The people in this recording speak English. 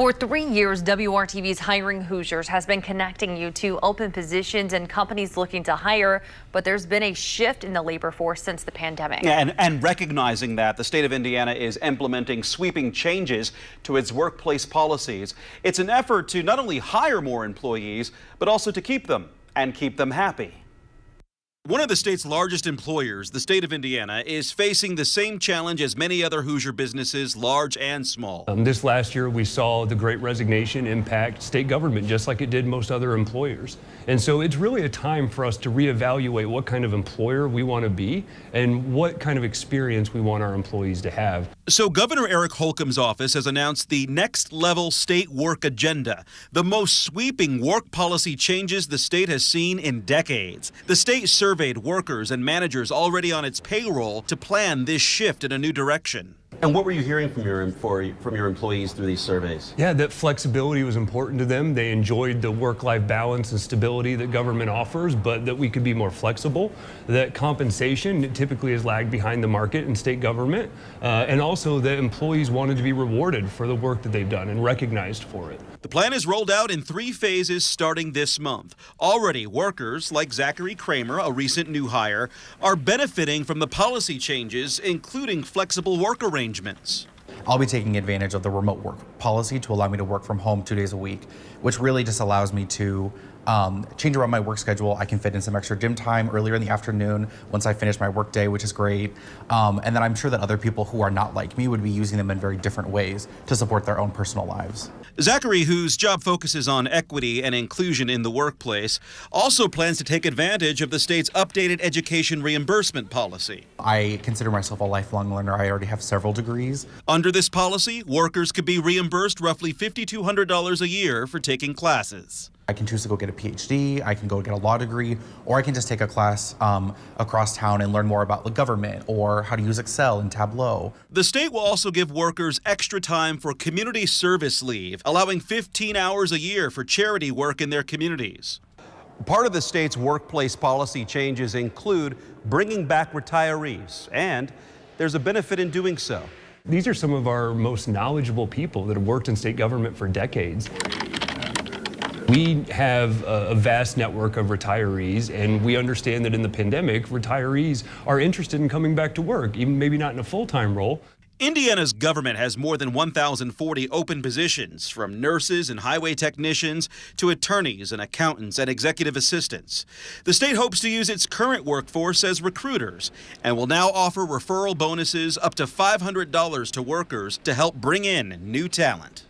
For 3 years, WRTV's Hiring Hoosiers has been connecting you to open positions and companies looking to hire, but there's been a shift in the labor force since the pandemic. And recognizing that, the state of Indiana is implementing sweeping changes to its workplace policies. It's an effort to not only hire more employees, but also to keep them and keep them happy. One of the state's largest employers, the state of Indiana, is facing the same challenge as many other Hoosier businesses, large and small. This last year, we saw the Great Resignation impact state government just like it did most other employers. And so it's really a time for us to reevaluate what kind of employer we want to be and what kind of experience we want our employees to have. So Governor Eric Holcomb's office has announced the next level state work agenda, the most sweeping work policy changes the state has seen in decades. The state surveyed workers and managers already on its payroll to plan this shift in a new direction. And what were you hearing from your employees through these surveys? Yeah, that flexibility was important to them. They enjoyed the work-life balance and stability that government offers, but that we could be more flexible. That compensation typically is lagged behind the market in state government, and also that employees wanted to be rewarded for the work that they've done and recognized for it. The plan is rolled out in 3 phases starting this month. Already, workers like Zachary Kramer, a recent new hire, are benefiting from the policy changes, including flexible work arrangements. I'll be taking advantage of the remote work policy to allow me to work from home 2 days a week, which really just allows me to change around my work schedule. I can fit in some extra gym time earlier in the afternoon once I finish my work day, which is great. And then I'm sure that other people who are not like me would be using them in very different ways to support their own personal lives. Zachary, whose job focuses on equity and inclusion in the workplace, also plans to take advantage of the state's updated education reimbursement policy. I consider myself a lifelong learner. I already have several degrees. Under this policy, workers could be reimbursed roughly $5,200 a year for taking classes. I can choose to go get a PhD, I can go get a law degree, or I can just take a class across town and learn more about the government or how to use Excel and Tableau. The state will also give workers extra time for community service leave, allowing 15 hours a year for charity work in their communities. Part of the state's workplace policy changes include bringing back retirees, and there's a benefit in doing so. These are some of our most knowledgeable people that have worked in state government for decades. We have a vast network of retirees, and we understand that in the pandemic, retirees are interested in coming back to work, even maybe not in a full-time role. Indiana's government has more than 1,040 open positions, from nurses and highway technicians to attorneys and accountants and executive assistants. The state hopes to use its current workforce as recruiters and will now offer referral bonuses up to $500 to workers to help bring in new talent.